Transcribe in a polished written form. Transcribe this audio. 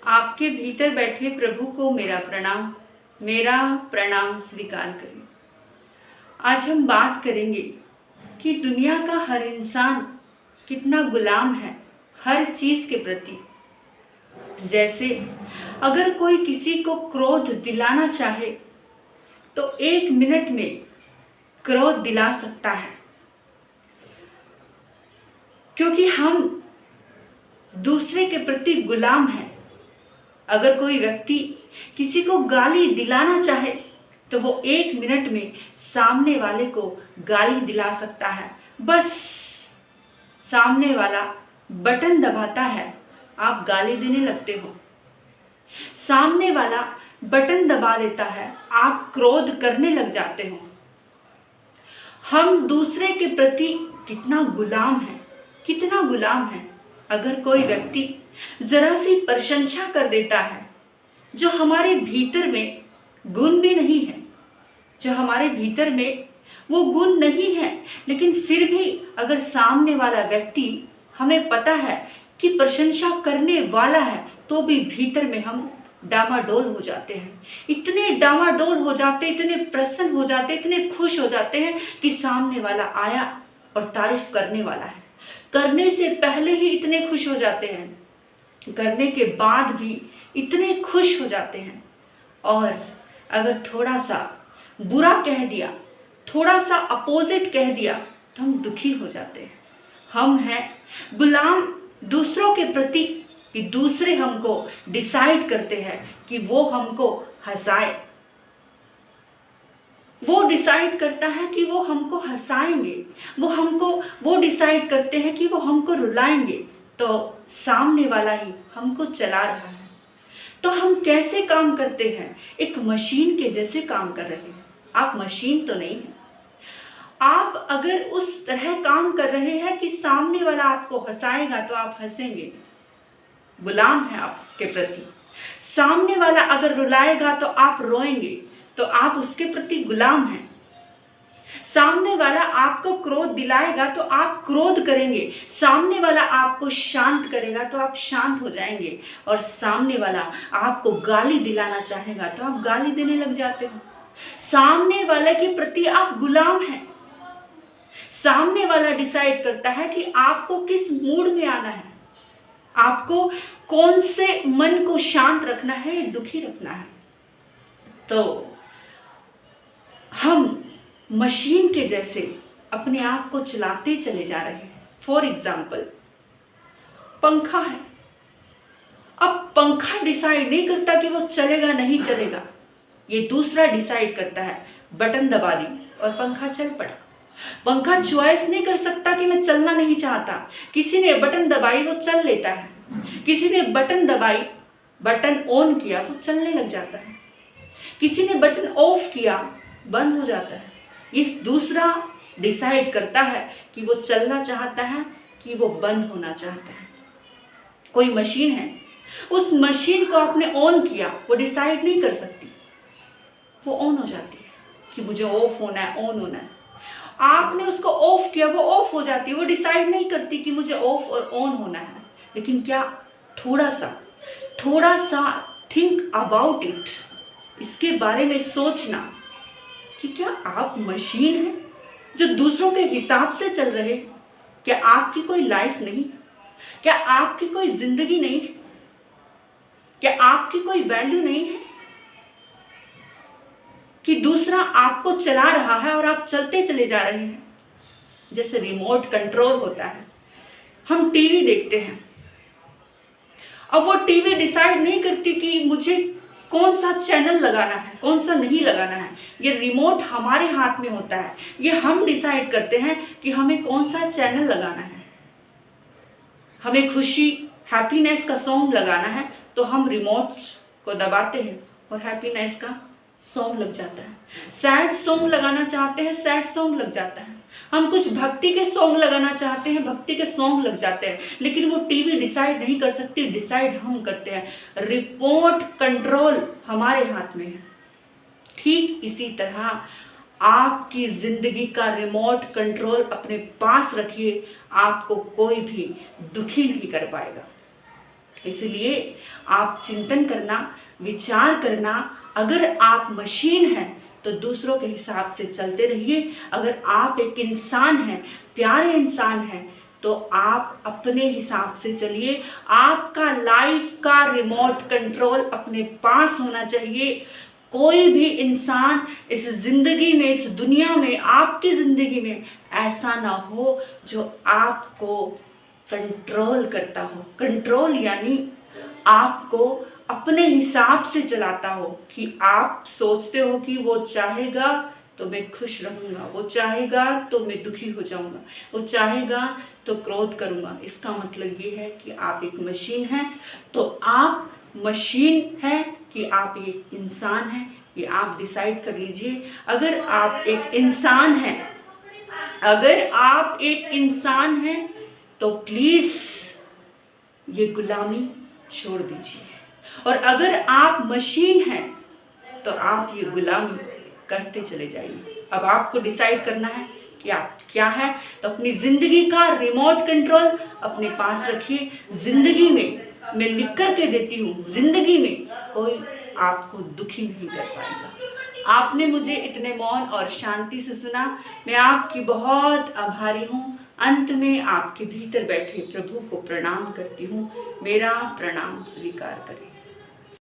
आपके भीतर बैठे प्रभु को मेरा प्रणाम स्वीकार करें। आज हम बात करेंगे कि दुनिया का हर इंसान कितना गुलाम है हर चीज के प्रति। जैसे अगर कोई किसी को क्रोध दिलाना चाहे तो 1 मिनट में क्रोध दिला सकता है, क्योंकि हम दूसरे के प्रति गुलाम हैं। अगर कोई व्यक्ति किसी को गाली दिलाना चाहे तो वो 1 मिनट में सामने वाले को गाली दिला सकता है। बस सामने वाला बटन दबाता है, आप गाली देने लगते हो। सामने वाला बटन दबा देता है, आप क्रोध करने लग जाते हो। हम दूसरे के प्रति कितना गुलाम है। अगर कोई व्यक्ति जरा सी प्रशंसा कर देता है, जो हमारे भीतर में गुण भी नहीं है, जो हमारे भीतर में वो गुण नहीं है, लेकिन फिर भी अगर सामने वाला व्यक्ति, हमें पता है कि प्रशंसा करने वाला है, तो भी भीतर में हम डामाडोल हो जाते हैं। इतने डामाडोल हो जाते, इतने प्रसन्न हो जाते, इतने खुश हो जाते हैं कि सामने वाला आया और तारीफ करने वाला है। करने से पहले ही इतने खुश हो जाते हैं, करने के बाद भी इतने खुश हो जाते हैं। और अगर थोड़ा सा बुरा कह दिया, थोड़ा सा अपोजिट कह दिया, तो हम दुखी हो जाते हैं। हम हैं गुलाम दूसरों के प्रति, कि दूसरे हमको डिसाइड करते हैं कि वो हमको हंसाए। वो डिसाइड करता है कि वो हमको हंसाएंगे, वो डिसाइड करते हैं कि वो हमको रुलाएंगे। तो सामने वाला ही हमको चला रहा है। तो हम कैसे काम करते हैं? एक मशीन के जैसे काम कर रहे हैं। आप मशीन तो नहीं है। आप अगर उस तरह काम कर रहे हैं कि सामने वाला आपको हंसाएगा तो आप हंसेंगे, गुलाम है आप उसके प्रति। सामने वाला अगर रुलाएगा तो आप रोएंगे, तो आप उसके प्रति गुलाम हैं। सामने वाला आपको क्रोध दिलाएगा तो आप क्रोध करेंगे, सामने वाला आपको शांत करेगा तो आप शांत हो जाएंगे, और सामने वाला आपको गाली दिलाना चाहेगा तो आप गाली देने लग जाते हो। सामने वाले के प्रति आप गुलाम हैं। सामने वाला डिसाइड करता है कि आपको किस मूड में आना है, आपको कौन से मन को शांत रखना है, दुखी रखना है। तो हम मशीन के जैसे अपने आप को चलाते चले जा रहे हैं। फॉर एग्जाम्पल, पंखा है। अब पंखा डिसाइड नहीं करता कि वो चलेगा नहीं चलेगा, ये दूसरा डिसाइड करता है। बटन दबा दी और पंखा चल पड़ा। पंखा चॉइस नहीं कर सकता कि मैं चलना नहीं चाहता। किसी ने बटन दबाई, वो चल लेता है। किसी ने बटन दबाई, बटन ऑन किया, वो चलने लग जाता है। किसी ने बटन ऑफ किया, बंद हो जाता है। ये दूसरा डिसाइड करता है कि वो चलना चाहता है कि वो बंद होना चाहता है। कोई मशीन है, उस मशीन को आपने ऑन किया, वो डिसाइड नहीं कर सकती, वो ऑन हो जाती है कि मुझे ऑफ होना है, ऑन होना है। आपने उसको ऑफ किया, वो ऑफ हो जाती है, वो डिसाइड नहीं करती कि मुझे ऑफ और ऑन होना है। लेकिन क्या थोड़ा सा थिंक अबाउट इट, इसके बारे में सोचना कि क्या आप मशीन हैं जो दूसरों के हिसाब से चल रहे हैं? क्या आपकी कोई लाइफ नहीं? क्या आपकी कोई जिंदगी नहीं है? क्या आपकी कोई वैल्यू नहीं है कि दूसरा आपको चला रहा है और आप चलते चले जा रहे हैं? जैसे रिमोट कंट्रोल होता है, हम टीवी देखते हैं। अब वो टीवी डिसाइड नहीं करती कि मुझे कौन सा चैनल लगाना है, कौन सा नहीं लगाना है। ये रिमोट हमारे हाथ में होता है। ये हम डिसाइड करते हैं कि हमें कौन सा चैनल लगाना है। हमें खुशी, हैप्पीनेस का सॉन्ग लगाना है तो हम रिमोट को दबाते हैं और हैप्पीनेस का सॉन्ग लग जाता है। सैड सॉन्ग लगाना चाहते हैं, सैड सॉन्ग लग जाता है। हम कुछ भक्ति के सॉन्ग लगाना चाहते हैं, भक्ति के सॉन्ग लग जाते हैं। लेकिन वो टीवी डिसाइड नहीं कर सकती, डिसाइड हम करते हैं। रिमोट कंट्रोल हमारे हाथ में है। ठीक इसी तरह आपकी जिंदगी का रिमोट कंट्रोल अपने पास रखिए, आपको कोई भी दुखी नहीं कर पाएगा। इसलिए आप चिंतन करना, विचार करना। अगर आप मशीन हैं तो दूसरों के हिसाब से चलते रहिए। अगर आप एक इंसान हैं, प्यारे इंसान हैं, तो आप अपने हिसाब से चलिए। आपका लाइफ का रिमोट कंट्रोल अपने पास होना चाहिए। कोई भी इंसान इस जिंदगी में, इस दुनिया में, आपकी जिंदगी में ऐसा ना हो जो आपको कंट्रोल करता हो। कंट्रोल यानी आपको अपने हिसाब से चलाता हो, कि आप सोचते हो कि वो चाहेगा तो मैं खुश रहूंगा, वो चाहेगा तो मैं दुखी हो जाऊंगा, वो चाहेगा तो क्रोध करूंगा। इसका मतलब ये है कि आप एक मशीन हैं। तो आप मशीन हैं कि आप एक इंसान हैं, ये आप डिसाइड कर लीजिए। अगर आप एक इंसान हैं, अगर आप एक इंसान हैं, तो प्लीज ये गुलामी छोड़ दीजिए। और अगर आप मशीन हैं तो आप ये गुलामी करते चले जाइए। अब आपको डिसाइड करना है कि आप क्या है। तो अपनी जिंदगी का रिमोट कंट्रोल अपने पास रखिए। जिंदगी में मैं लिख कर के देती हूँ, जिंदगी में कोई आपको दुखी नहीं कर पाएगा। आपने मुझे इतने मौन और शांति से सुना, मैं आपकी बहुत आभारी हूँ। अंत में आपके भीतर बैठे प्रभु को प्रणाम करती हूँ। मेरा प्रणाम स्वीकार करें।